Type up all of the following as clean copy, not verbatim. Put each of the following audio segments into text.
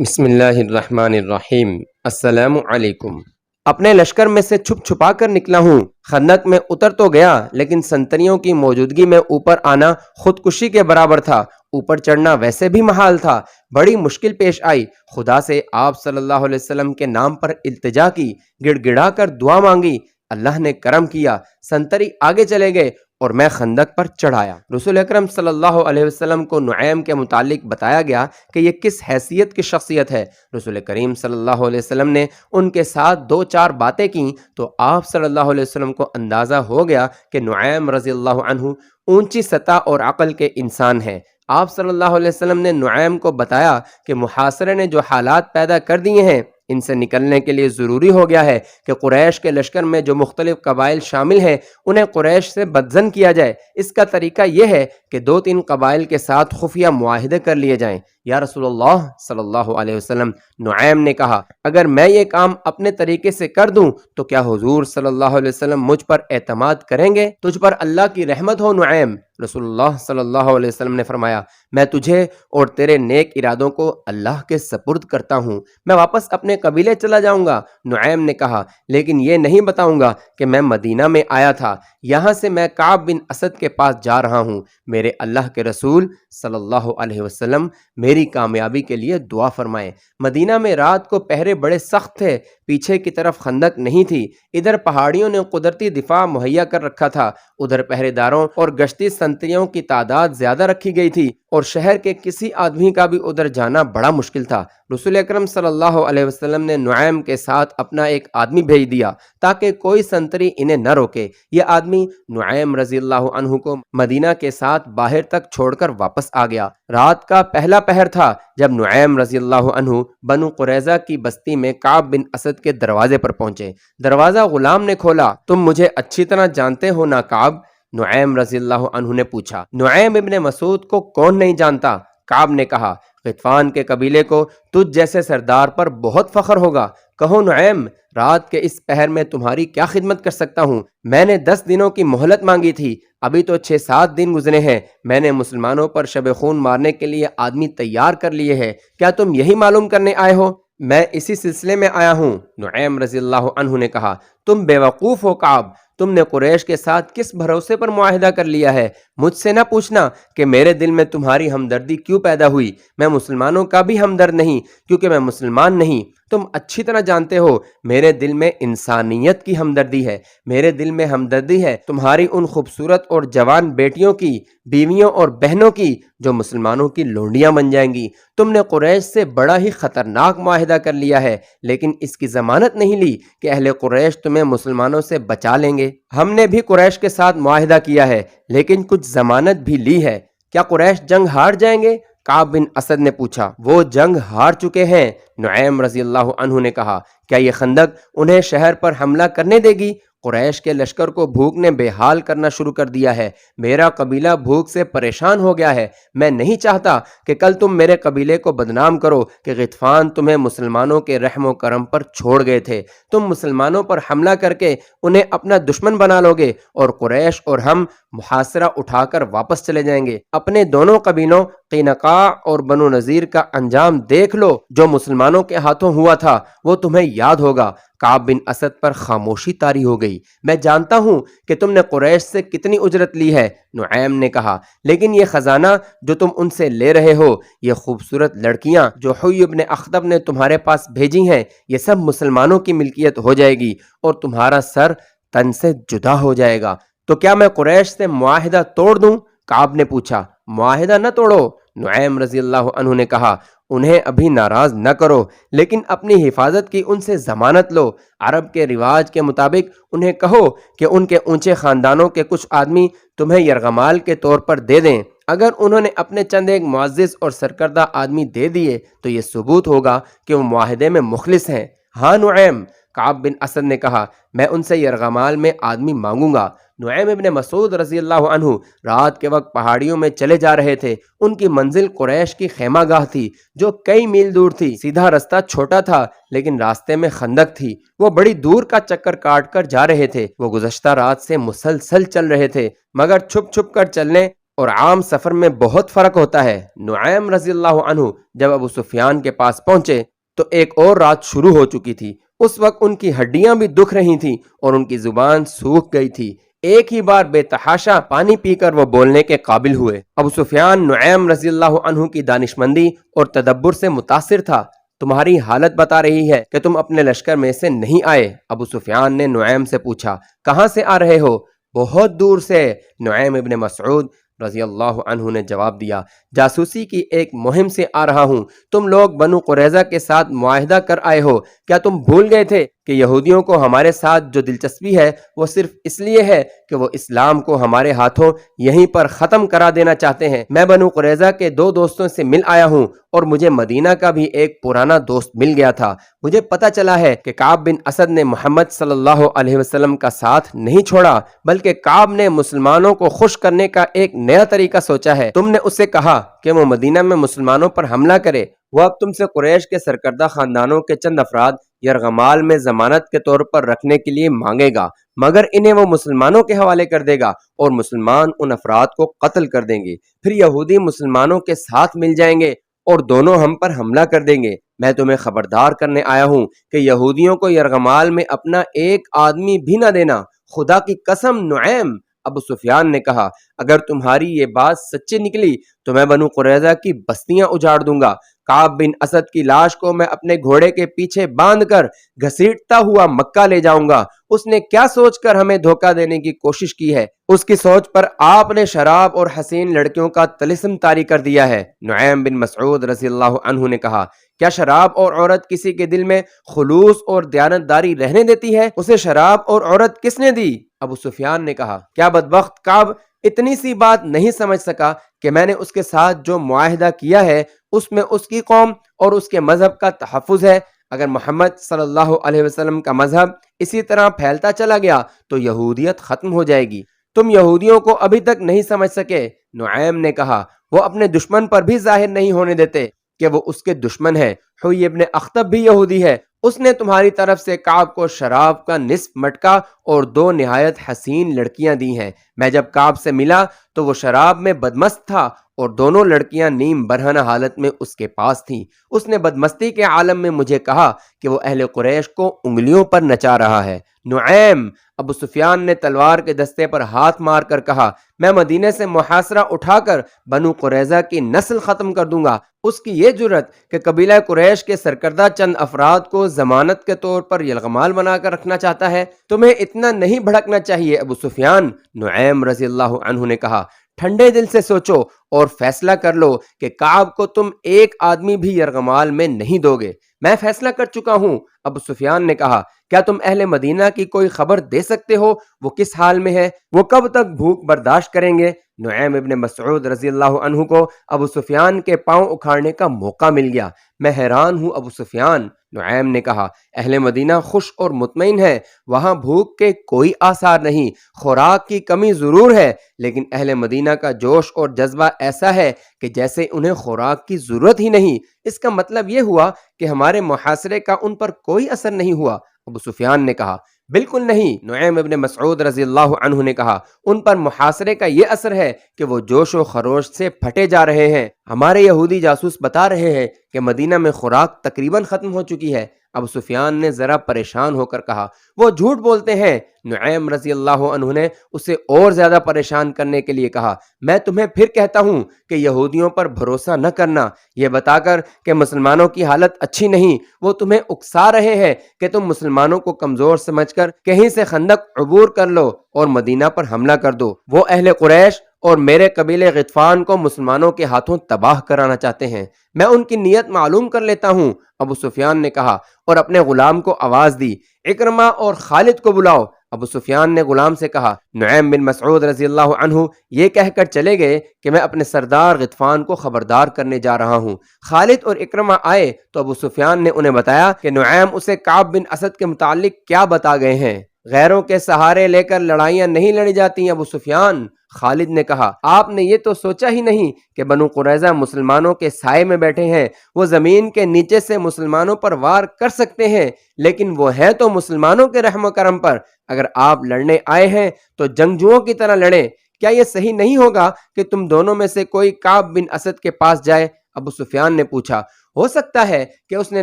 بسم اللہ الرحمن الرحیم۔ السلام علیکم۔ اپنے لشکر میں سے چھپ چھپا کر نکلا ہوں۔ خندق میں اتر تو گیا لیکن سنتریوں کی موجودگی میں اوپر آنا خودکشی کے برابر تھا۔ اوپر چڑھنا ویسے بھی محال تھا۔ بڑی مشکل پیش آئی۔ خدا سے آپ صلی اللہ علیہ وسلم کے نام پر التجا کی، گڑ گڑا کر دعا مانگی۔ اللہ نے کرم کیا، سنتری آگے چلے گئے اور میں خندق پر چڑھایا۔ رسول اکرم صلی اللہ علیہ وسلم کو نعیم کے متعلق بتایا گیا کہ یہ کس حیثیت کی شخصیت ہے۔ رسول کریم صلی اللہ علیہ وسلم نے ان کے ساتھ دو چار باتیں کیں تو آپ صلی اللہ علیہ وسلم کو اندازہ ہو گیا کہ نعیم رضی اللہ عنہ اونچی سطح اور عقل کے انسان ہیں۔ آپ صلی اللہ علیہ وسلم نے نعیم کو بتایا کہ محاصرے نے جو حالات پیدا کر دیے ہیں، ان سے نکلنے کے لیے ضروری ہو گیا ہے کہ قریش کے لشکر میں جو مختلف قبائل شامل ہیں انہیں قریش سے بدظن کیا جائے۔ اس کا طریقہ یہ ہے کہ 2-3 قبائل کے ساتھ خفیہ معاہدے کر لیے جائیں۔ یا رسول اللہ صلی اللہ علیہ وسلم، نعیم نے کہا، اگر میں یہ کام اپنے طریقے سے کر دوں تو کیا حضور صلی اللہ علیہ وسلم مجھ پر اعتماد کریں گے؟ تجھ پر اللہ کی رحمت ہو نعیم۔ رسول اللہ صلی اللہ علیہ وسلم نے فرمایا، میں تجھے اور تیرے نیک ارادوں کو اللہ کے سپرد کرتا ہوں، میں واپس اپنے قبیلے چلا جاؤں گا۔ نعیم نے کہا، لیکن یہ نہیں بتاؤں گا کہ میں مدینہ میں آیا تھا، یہاں سے میں کعب بن اسد کے پاس جا رہا ہوں۔ میرے اللہ کے رسول صلی اللہ علیہ وسلم میری کامیابی کے لیے دعا فرمائیں۔ مدینہ میں رات کو پہرے بڑے سخت تھے، پیچھے کی طرف خندق نہیں تھی، ادھر پہاڑیوں نے قدرتی دفاع مہیا کر رکھا تھا، ادھر پہرے داروں اور گشتی سنتریوں کی تعداد زیادہ رکھی گئی تھی اور شہر کے کسی آدمی کا بھی ادھر جانا بڑا مشکل تھا۔ رسول اکرم صلی اللہ علیہ وسلم نے نعیم کے ساتھ اپنا ایک آدمی بھیج دیا تاکہ کوئی سنتری انہیں نہ روکے۔ یہ آدمی نعیم رضی اللہ عنہ کو مدینہ کے ساتھ باہر تک چھوڑ کر واپس آ گیا۔ رات کا پہلا پہر تھا جب نعیم رضی اللہ عنہ بنو قریظہ کی بستی میں کعب بن اسد کے دروازے پر پہنچے۔ دروازہ غلام نے کھولا۔ تم مجھے اچھی طرح جانتے ہو نا کعب؟ نعیم رضی اللہ عنہ نے پوچھا۔ نعیم ابن مسعود کو کون نہیں جانتا؟ کعب نے کہا، غطفان کے قبیلے کو تجھ جیسے سردار پر بہت فخر ہوگا۔ کہو نعیم، رات کے اس پہر میں تمہاری کیا خدمت کر سکتا ہوں؟ میں نے 10 دنوں کی مہلت مانگی تھی، ابھی تو 6-7 دن گزرے ہیں۔ میں نے مسلمانوں پر شب خون مارنے کے لیے آدمی تیار کر لیے ہیں، کیا تم یہی معلوم کرنے آئے ہو؟ میں اسی سلسلے میں آیا ہوں۔ نعیم رضی اللہ عنہ نے کہا، تم بے وقوف ہو کعب، تم نے قریش کے ساتھ کس بھروسے پر معاہدہ کر لیا ہے؟ مجھ سے نہ پوچھنا کہ میرے دل میں تمہاری ہمدردی کیوں پیدا ہوئی۔ میں مسلمانوں کا بھی ہمدرد نہیں، کیونکہ میں مسلمان نہیں۔ تم اچھی طرح جانتے ہو میرے دل میں انسانیت کی ہمدردی ہے، میرے دل میں ہمدردی ہے تمہاری ان خوبصورت اور جوان بیٹیوں کی، بیویوں اور بہنوں کی جو مسلمانوں کی لونڈیاں بن جائیں گی۔ تم نے قریش سے بڑا ہی خطرناک معاہدہ کر لیا ہے، لیکن اس کی ضمانت نہیں لی کہ اہل قریش تمہیں مسلمانوں سے بچا لیں گے۔ ہم نے بھی قریش کے ساتھ معاہدہ کیا ہے، لیکن کچھ ضمانت بھی لی ہے۔ کیا قریش جنگ ہار جائیں گے؟ کعب بن اسد نے پوچھا۔ وہ جنگ ہار چکے ہیں، نعیم رضی اللہ عنہ نے کہا۔ کیا یہ خندق انہیں شہر پر حملہ کرنے دے گی؟ قریش کے لشکر کو بھوک نے بے حال کرنا شروع کر دیا ہے، میرا قبیلہ بھوک سے پریشان ہو گیا ہے۔ میں نہیں چاہتا کہ کل تم میرے قبیلے کو بدنام کرو کہ غطفان تمہیں مسلمانوں کے رحم و کرم پر چھوڑ گئے تھے۔ تم مسلمانوں پر حملہ کر کے انہیں اپنا دشمن بنا لو گے اور قریش اور ہم محاصرہ اٹھا کر واپس چلے جائیں گے۔ اپنے دونوں قبیلوں قینقاع اور بنو نذیر کا انجام دیکھ لو، جو مسلمانوں کے ہاتھوں ہوا تھا وہ تمہیں یاد ہوگا۔ کعب بن اسد پر خاموشی طاری ہو گئی۔ میں جانتا ہوں کہ تم نے قریش سے کتنی اجرت لی ہے، نعیم نے کہا، لیکن یہ خزانہ جو تم ان سے لے رہے ہو، یہ خوبصورت لڑکیاں جو حوی بن اخطب نے تمہارے پاس بھیجی ہیں، یہ سب مسلمانوں کی ملکیت ہو جائے گی اور تمہارا سر تن سے جدا ہو جائے گا۔ تو کیا میں قریش سے معاہدہ توڑ دوں؟ کعب نے پوچھا۔ معاہدہ نہ توڑو، نعیم رضی اللہ عنہ نے کہا، انہیں ابھی ناراض نہ کرو، لیکن اپنی حفاظت کی ان سے ضمانت لو۔ عرب کے رواج کے مطابق انہیں کہو کہ ان کے اونچے خاندانوں کے کچھ آدمی تمہیں یرغمال کے طور پر دے دیں۔ اگر انہوں نے اپنے چند ایک معزز اور سرکردہ آدمی دے دیے تو یہ ثبوت ہوگا کہ وہ معاہدے میں مخلص ہیں۔ ہاں نعیم، کعب بن اسد نے کہا، میں ان سے یرغمال میں آدمی مانگوں گا۔ نعیم ابن مسعود رضی اللہ عنہ رات کے وقت پہاڑیوں میں چلے جا رہے تھے۔ ان کی منزل قریش کی خیمہ گاہ تھی جو کئی میل دور تھی۔ سیدھا رستہ چھوٹا تھا لیکن راستے میں خندق تھی۔ وہ بڑی دور کا چکر کاٹ کر جا رہے تھے۔ وہ گزشتہ رات سے مسلسل چل رہے تھے، مگر چھپ چھپ کر چلنے اور عام سفر میں بہت فرق ہوتا ہے۔ نعیم رضی اللہ عنہ جب ابو سفیان کے پاس پہنچے تو ایک اور رات شروع ہو چکی تھی۔ اس وقت ان کی ہڈیاں بھی دکھ رہی تھیں اور ان کی زبان سوکھ گئی تھی۔ ایک ہی بار بے تحاشا پانی پی کر وہ بولنے کے قابل ہوئے۔ ابو سفیان نعیم رضی اللہ عنہ کی دانشمندی اور تدبر سے متاثر تھا۔ تمہاری حالت بتا رہی ہے کہ تم اپنے لشکر میں سے نہیں آئے۔ ابو سفیان نے نعیم سے پوچھا، کہاں سے آ رہے ہو؟ بہت دور سے، نعیم ابن مسعود رضی اللہ عنہ نے جواب دیا، جاسوسی کی ایک مہم سے آ رہا ہوں۔ تم لوگ بنو قریظہ کے ساتھ معاہدہ کر آئے ہو، کیا تم بھول گئے تھے کہ یہودیوں کو ہمارے ساتھ جو دلچسپی ہے وہ صرف اس لیے ہے کہ وہ اسلام کو ہمارے ہاتھوں یہیں پر ختم کرا دینا چاہتے ہیں۔ میں بنو قریظہ کے 2 دوستوں سے مل آیا ہوں اور مجھے مدینہ کا بھی ایک پرانا دوست مل گیا تھا۔ مجھے پتہ چلا ہے کہ کعب بن اسد نے محمد صلی اللہ علیہ وسلم کا ساتھ نہیں چھوڑا، بلکہ کعب نے مسلمانوں کو خوش کرنے کا ایک نیا طریقہ سوچا ہے۔ تم نے اسے کہا کہ وہ مدینہ میں مسلمانوں پر حملہ کرے۔ وہ اب تم سے قریش کے سرکردہ خاندانوں کے چند افراد یرغمال میں ضمانت کے طور پر رکھنے کے لیے مانگے گا، مگر انہیں وہ مسلمانوں کے حوالے کر دے گا اور مسلمان ان افراد کو قتل کر دیں گے۔ پھر یہودی مسلمانوں کے ساتھ مل جائیں گے اور دونوں ہم پر حملہ کر دیں گے۔ میں تمہیں خبردار کرنے آیا ہوں کہ یہودیوں کو یرغمال میں اپنا ایک آدمی بھی نہ دینا۔ خدا کی قسم نعیم، ابو سفیان نے کہا، اگر تمہاری یہ بات سچی نکلی تو میں بنو قریظہ کی بستیاں اجاڑ دوں گا۔ کعب بن اسد کی لاش کو میں اپنے گھوڑے کے پیچھے باندھ کر گھسیٹتا ہوا مکہ لے جاؤں گا۔ اس نے کیا سوچ کر ہمیں دھوکہ دینے کی کوشش کی ہے؟ اس کی سوچ پر آپ نے شراب اور حسین لڑکیوں کا طلسم طاری کر دیا ہے۔ نعیم بن مسعود رضی اللہ عنہ نے کہا، کیا شراب اور عورت کسی کے دل میں خلوص اور دیانتداری رہنے دیتی ہے؟ اسے شراب اور عورت کس نے دی؟ ابو سفیان نے کہا، کیا بدبخت کعب اتنی سی بات نہیں سمجھ سکا کہ میں نے اس کے ساتھ جو معاہدہ کیا ہے اس میں اس کی قوم اور اس کے مذہب کا تحفظ ہے؟ اگر محمد صلی اللہ علیہ وسلم کا مذہب اسی طرح پھیلتا چلا گیا تو یہودیت ختم ہو جائے گی۔ تم یہودیوں کو ابھی تک نہیں سمجھ سکے۔ نعیم نے کہا، وہ اپنے دشمن پر بھی ظاہر نہیں ہونے دیتے کہ وہ اس کے دشمن ہے۔ حوی ابن اخطب بھی یہودی ہے، اس نے تمہاری طرف سے کعب کو شراب کا نصف مٹکا اور 2 نہایت حسین لڑکیاں دی ہیں۔ میں جب کعب سے ملا تو وہ شراب میں بدمست تھا اور دونوں لڑکیاں نیم برہنہ حالت میں اس کے پاس تھیں۔ اس نے بدمستی کے عالم میں مجھے کہا کہ وہ اہل قریش کو انگلیوں پر نچا رہا ہے۔ نعیم، ابو سفیان نے تلوار کے دستے پر ہاتھ مار کر کہا، میں مدینے سے محاصرہ اٹھا کر بنو قریظہ کی نسل ختم کر دوں گا۔ اس کی یہ جرت کہ قبیلہ قریش کے سرکردہ چند افراد کو ضمانت کے طور پر یلغمال بنا کر رکھنا چاہتا ہے۔ تمہیں اتنا نہیں بھڑکنا چاہیے ابو سفیان، نعیم رضی اللہ عنہ نے کہا۔ ٹھنڈے دل سے سوچو اور فیصلہ کر لو کہ کعب کو تم ایک آدمی بھی یرغمال میں نہیں دو گے۔ میں فیصلہ کر چکا ہوں، ابو سفیان نے کہا۔ کیا تم اہل مدینہ کی کوئی خبر دے سکتے ہو؟ وہ کس حال میں ہے؟ وہ کب تک بھوک برداشت کریں گے؟ نعیم ابن مسعود رضی اللہ عنہ کو ابو سفیان کے پاؤں اکھاڑنے کا موقع مل گیا۔ میں حیران ہوں ابو سفیان، نعیم نے کہا، اہل مدینہ خوش اور مطمئن ہے، وہاں بھوک کے کوئی آثار نہیں، خوراک کی کمی ضرور ہے، لیکن اہل مدینہ کا جوش اور جذبہ ایسا ہے کہ جیسے انہیں خوراک کی ضرورت ہی نہیں۔ اس کا مطلب یہ ہوا کہ ہمارے محاصرے کا ان پر کوئی اثر نہیں ہوا؟ ابو سفیان نے کہا، بالکل نہیں۔ نعیم ابن مسعود رضی اللہ عنہ نے کہا، ان پر محاصرے کا یہ اثر ہے کہ وہ جوش و خروش سے پھٹے جا رہے ہیں۔ ہمارے یہودی جاسوس بتا رہے ہیں کہ مدینہ میں خوراک تقریباً ختم ہو چکی ہے۔ ابو سفیان نے ذرا پریشان ہو کر کہا، وہ جھوٹ بولتے ہیں۔ نعیم رضی اللہ عنہ نے اسے اور زیادہ پریشان کرنے کے لیے کہا، میں تمہیں پھر کہتا ہوں کہ یہودیوں پر بھروسہ نہ کرنا، یہ بتا کر کہ مسلمانوں کی حالت اچھی نہیں۔ وہ تمہیں اکسا رہے ہیں کہ تم مسلمانوں کو کمزور سمجھ کر کہیں سے خندق عبور کر لو اور مدینہ پر حملہ کر دو۔ وہ اہل قریش اور میرے قبیلے غطفان کو مسلمانوں کے ہاتھوں تباہ کرانا چاہتے ہیں۔ میں ان کی نیت معلوم کر لیتا ہوں، ابو سفیان نے کہا اور اپنے غلام کو آواز دی، اکرمہ اور خالد کو بلاؤ۔ ابو سفیان نے غلام سے کہا۔ نعیم بن مسعود رضی اللہ عنہ یہ کہہ کر چلے گئے کہ میں اپنے سردار غطفان کو خبردار کرنے جا رہا ہوں۔ خالد اور اکرمہ آئے تو ابو سفیان نے انہیں بتایا کہ نعیم اسے کعب بن اسد کے متعلق کیا بتا گئے ہیں۔ غیروں کے سہارے لے کر لڑائیاں نہیں لڑی جاتی ابو سفیان، خالد نے کہا۔ آپ نے یہ تو سوچا ہی نہیں کہ بنو قریظہ مسلمانوں کے سائے میں بیٹھے ہیں، وہ زمین کے نیچے سے مسلمانوں پر وار کر سکتے ہیں، لیکن وہ ہیں تو مسلمانوں کے رحم و کرم پر۔ اگر آپ لڑنے آئے ہیں تو جنگجوؤں کی طرح لڑیں، کیا یہ صحیح نہیں ہوگا کہ تم دونوں میں سے کوئی کعب بن اسد کے پاس جائے؟ ابو سفیان نے پوچھا۔ ہو سکتا ہے کہ اس نے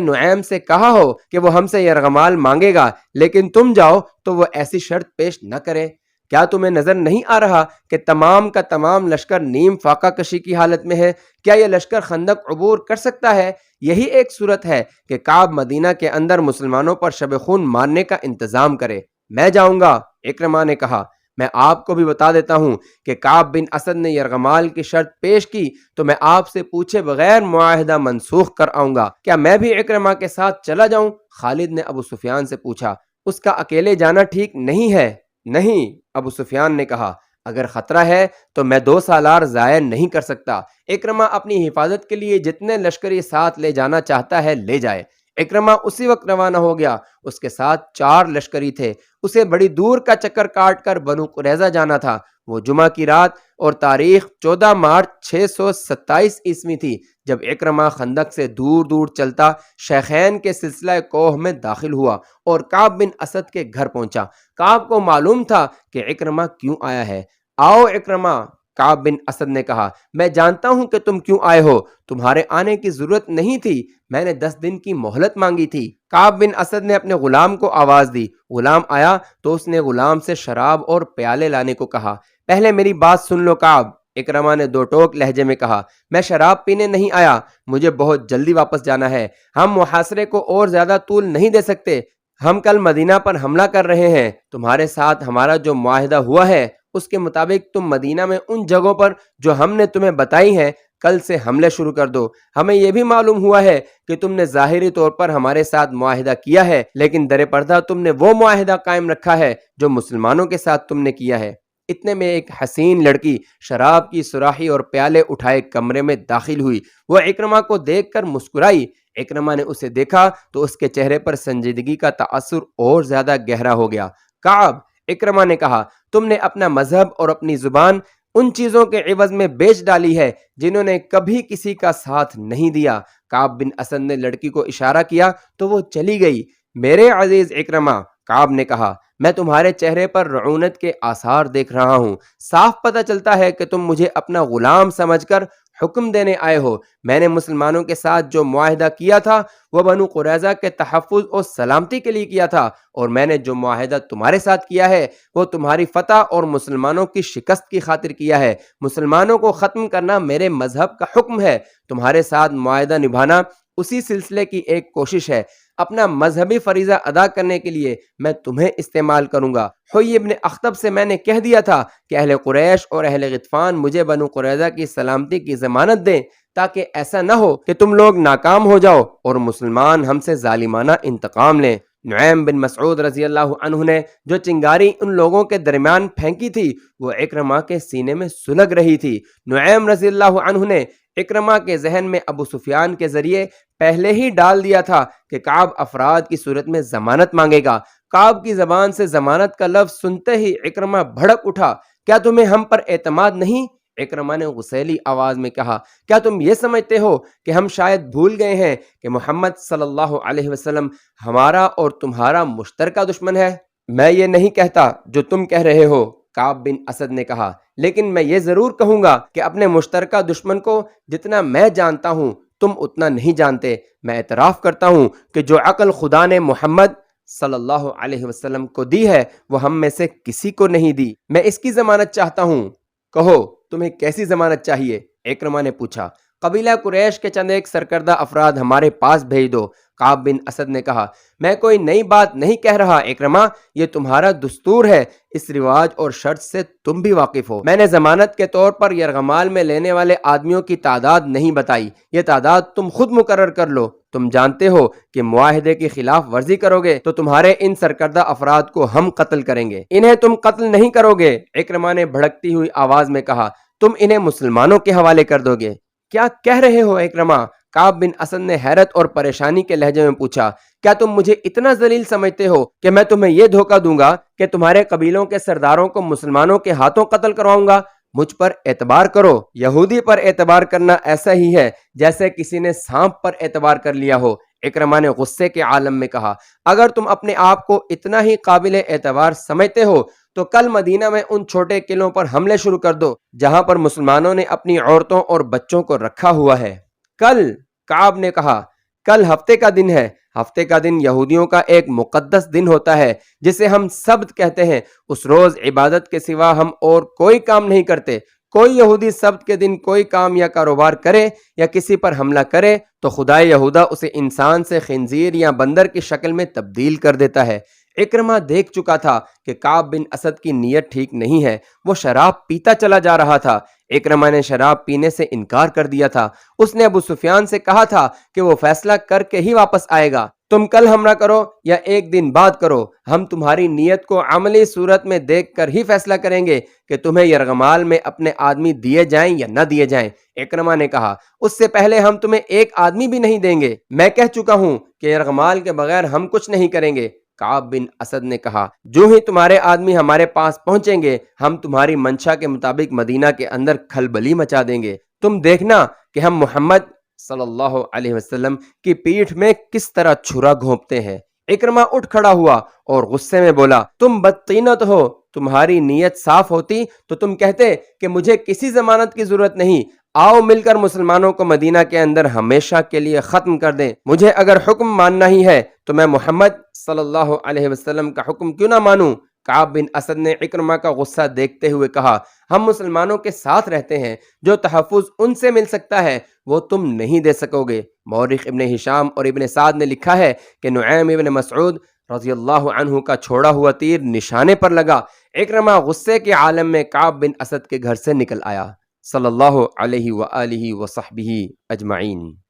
نعیم سے کہا ہو کہ وہ ہم سے یرغمال مانگے گا، لیکن تم جاؤ تو وہ ایسی شرط پیش نہ کرے۔ کیا تمہیں نظر نہیں آ رہا کہ تمام کا تمام لشکر نیم فاقہ کشی کی حالت میں ہے؟ کیا یہ لشکر خندق عبور کر سکتا ہے؟ یہی ایک صورت ہے کہ کعب مدینہ کے اندر مسلمانوں پر شب خون مارنے کا انتظام کرے۔ میں جاؤں گا، اکرمہ نے کہا۔ میں آپ کو بھی بتا دیتا ہوں کہ کعب بن اسد نے یرغمال کی شرط پیش کی تو میں آپ سے پوچھے بغیر معاہدہ منسوخ کر آؤں گا۔ کیا میں بھی اکرمہ کے ساتھ چلا جاؤں؟ خالد نے ابو سفیان سے پوچھا۔ اس کا اکیلے جانا ٹھیک نہیں ہے۔ نہیں، ابو سفیان نے کہا، اگر خطرہ ہے تو میں 2 سالار ضائع نہیں کر سکتا۔ اکرمہ اپنی حفاظت کے لیے جتنے لشکری ساتھ لے جانا چاہتا ہے لے جائے۔ اکرمہ اسی وقت روانہ ہو گیا۔ اس کے ساتھ 4 لشکری تھے۔ اسے بڑی دور کا چکر کاٹ کر بنو قریظہ جانا تھا۔ وہ جمعہ کی رات اور تاریخ 14 مارچ 627 عیسوی تھی جب اکرمہ خندق سے دور دور چلتا شیخین کے سلسلہ کوہ میں داخل ہوا اور کعب بن اسد کے گھر پہنچا۔ کعب کو معلوم تھا کہ اکرمہ کیوں آیا ہے۔ آؤ اکرمہ، کعب بن اسد نے کہا، میں جانتا ہوں کہ تم کیوں آئے ہو۔ تمہارے آنے کی ضرورت نہیں تھی، میں نے 10 دن کی مہلت مانگی تھی۔ کعب بن اسد نے اپنے غلام کو آواز دی۔ غلام آیا تو اس نے غلام سے شراب اور پیالے لانے کو کہا۔ پہلے میری بات سن لو کعب، اکرمہ نے 2 ٹوک لہجے میں کہا۔ میں شراب پینے نہیں آیا، مجھے بہت جلدی واپس جانا ہے۔ ہم محاصرے کو اور زیادہ طول نہیں دے سکتے۔ ہم کل مدینہ پر حملہ کر رہے ہیں۔ تمہارے ساتھ ہمارا جو معاہدہ ہوا ہے اس کے مطابق تم مدینہ میں ان جگہوں پر جو ہم نے تمہیں بتائی ہیں کل سے حملے شروع کر دو۔ ہمیں یہ بھی معلوم ہوا ہے کہ تم نے ظاہری طور پر ہمارے ساتھ معاہدہ کیا ہے، لیکن در پردہ تم نے وہ معاہدہ قائم رکھا ہے جو مسلمانوں کے ساتھ تم نے کیا ہے۔ اتنے میں ایک حسین لڑکی شراب کی سراہی اور پیالے اٹھائے کمرے میں داخل ہوئی۔ وہ اکرمہ کو دیکھ کر مسکرائی۔ اکرمہ نے اسے دیکھا تو اس کے چہرے پر سنجیدگی کا تاثر اور زیادہ گہرا ہو گیا۔ کعب، اکرمہ نے کہا، تم نے اپنا مذہب اور اپنی زبان ان چیزوں کے عوض میں بیچ ڈالی ہے جنہوں نے کبھی کسی کا ساتھ نہیں دیا۔ کعب بن اسد نے لڑکی کو اشارہ کیا تو وہ چلی گئی۔ میرے عزیز اکرمہ، کعب نے کہا، میں تمہارے چہرے پر رعونت کے آثار دیکھ رہا ہوں۔ صاف پتہ چلتا ہے کہ تم مجھے اپنا غلام سمجھ کر حکم دینے آئے ہو۔ میں نے مسلمانوں کے ساتھ جو معاہدہ کیا تھا وہ بنو قریظہ کے تحفظ اور سلامتی کے لیے کیا تھا، اور میں نے جو معاہدہ تمہارے ساتھ کیا ہے وہ تمہاری فتح اور مسلمانوں کی شکست کی خاطر کیا ہے۔ مسلمانوں کو ختم کرنا میرے مذہب کا حکم ہے۔ تمہارے ساتھ معاہدہ نبھانا اسی سلسلے کی ایک کوشش ہے۔ اپنا مذہبی فریضہ ادا کرنے کے لیے میں تمہیں استعمال کروں گا۔ حوی ابن اخطب سے میں نے کہہ دیا تھا کہ اہل قریش اور اہل غطفان مجھے بنو قریظہ کی سلامتی کی ضمانت دیں، تاکہ ایسا نہ ہو کہ تم لوگ ناکام ہو جاؤ اور مسلمان ہم سے ظالمانہ انتقام لیں۔ نعیم بن مسعود رضی اللہ عنہ نے جو چنگاری ان لوگوں کے درمیان پھینکی تھی وہ اکرمہ کے سینے میں سلگ رہی تھی۔ نعیم رضی اللہ عنہ نے اکرمہ کے ذہن میں ابو سفیان کے ذریعے پہلے ہی ڈال دیا تھا کہ کعب افراد کی صورت میں ضمانت مانگے گا۔ کعب کی زبان سے ضمانت کا لفظ سنتے ہی اکرمہ بھڑک اٹھا۔ کیا تمہیں ہم پر اعتماد نہیں؟ اکرمہ نے غصیلی آواز میں کہا، کیا تم یہ سمجھتے ہو کہ ہم شاید بھول گئے ہیں کہ محمد صلی اللہ علیہ وسلم ہمارا اور تمہارا مشترکہ دشمن ہے؟ میں یہ نہیں کہتا جو تم کہہ رہے ہو، کعب بن اسد نے کہا، لیکن میں یہ ضرور کہوں گا کہ اپنے مشترکہ دشمن کو جتنا میں جانتا ہوں تم اتنا نہیں جانتے۔ میں اعتراف کرتا ہوں کہ جو عقل خدا نے محمد صلی اللہ علیہ وسلم کو دی ہے وہ ہم میں سے کسی کو نہیں دی۔ میں اس کی ضمانت چاہتا ہوں۔ کہو تمہیں کیسی ضمانت چاہیے؟ اکرمہ نے پوچھا۔ قبیلہ قریش کے چند ایک سرکردہ افراد ہمارے پاس بھیج دو، کعب بن اسد نے کہا۔ میں کوئی نئی بات نہیں کہہ رہا اکرمہ، یہ تمہارا دستور ہے، اس رواج اور شرط سے تم بھی واقف ہو۔ میں نے ضمانت کے طور پر یرغمال میں لینے والے آدمیوں کی تعداد نہیں بتائی، یہ تعداد تم خود مقرر کر لو۔ تم جانتے ہو کہ معاہدے کی خلاف ورزی کرو گے تو تمہارے ان سرکردہ افراد کو ہم قتل کریں گے۔ انہیں تم قتل نہیں کرو گے، اکرمہ نے بھڑکتی ہوئی آواز میں کہا، تم انہیں مسلمانوں کے حوالے کر دو گے۔ کیا کہہ رہے ہو اکرمہ؟ کعب بن اسد نے حیرت اور پریشانی کے لہجے میں پوچھا۔ کیا تم مجھے اتنا ذلیل سمجھتے ہو کہ میں تمہیں یہ دھوکہ دوں گا کہ تمہارے قبیلوں کے سرداروں کو مسلمانوں کے ہاتھوں قتل کرواؤں گا؟ مجھ پر اعتبار کرو۔ یہودی پر اعتبار کرنا ایسا ہی ہے جیسے کسی نے سانپ پر اعتبار کر لیا ہو، اکرمہ نے غصے کے عالم میں کہا۔ اگر تم اپنے آپ کو اتنا ہی قابل اعتبار سمجھتے ہو تو کل مدینہ میں ان چھوٹے قلعوں پر حملے شروع کر دو جہاں پر مسلمانوں نے اپنی عورتوں اور بچوں کو رکھا ہوا ہے۔ کل، کعب نے کہا، کل ہفتے کا دن ہے۔ ہفتے کا دن یہودیوں کا ایک مقدس دن ہوتا ہے جسے ہم سبت کہتے ہیں۔ اس روز عبادت کے سوا ہم اور کوئی کام نہیں کرتے۔ کوئی یہودی سبت کے دن کوئی کام یا کاروبار کرے یا کسی پر حملہ کرے تو خدائے یہودا اسے انسان سے خنزیر یا بندر کی شکل میں تبدیل کر دیتا ہے۔ اکرمہ دیکھ چکا تھا کہ کعب بن اسد کی نیت ٹھیک نہیں ہے، وہ شراب پیتا چلا جا رہا تھا۔ اکرمہ نے شراب پینے سے انکار کر دیا تھا۔ اس نے ابو سفیان سے کہا تھا کہ وہ فیصلہ کر کے ہی واپس آئے گا، تم کل حملہ کرو یا ایک دن بعد کرو، ہم تمہاری نیت کو عملی صورت میں دیکھ کر ہی فیصلہ کریں گے کہ تمہیں یرغمال میں اپنے آدمی دیے جائیں یا نہ دیے جائیں۔ اکرمہ نے کہا، اس سے پہلے ہم تمہیں ایک آدمی بھی نہیں دیں گے، میں کہہ چکا ہوں کہ یرغمال کے بغیر ہم کچھ نہیں کریں گے۔ کعب بن اسد نے کہا، جو ہی تمہارے آدمی ہمارے پاس پہنچیں گے ہم تمہاری منشا کے مطابق مدینہ کے اندر کھلبلی مچا دیں گے، تم دیکھنا کہ ہم محمد صلی اللہ علیہ وسلم کی پیٹھ میں کس طرح چھرا گھونپتے ہیں۔ اکرمہ اٹھ کھڑا ہوا اور غصے میں بولا، تم بدقینت ہو، تمہاری نیت صاف ہوتی تو تم کہتے کہ مجھے کسی ضمانت کی ضرورت نہیں، آؤ مل کر مسلمانوں کو مدینہ کے اندر ہمیشہ کے لیے ختم کر دیں۔ مجھے اگر حکم ماننا ہی ہے تو میں محمد صلی اللہ علیہ وسلم کا حکم کیوں نہ مانوں؟ کعب بن اسد نے اکرمہ کا غصہ دیکھتے ہوئے کہا، ہم مسلمانوں کے ساتھ رہتے ہیں، جو تحفظ ان سے مل سکتا ہے وہ تم نہیں دے سکو گے۔ مورخ ابن ہشام اور ابن سعد نے لکھا ہے کہ نعیم ابن مسعود رضی اللہ عنہ کا چھوڑا ہوا تیر نشانے پر لگا۔ اکرمہ غصے کے عالم میں کعب بن اسد کے گھر سے نکل آیا۔ صلی اللہ علیہ وآلہ وصحبہ اجمعین۔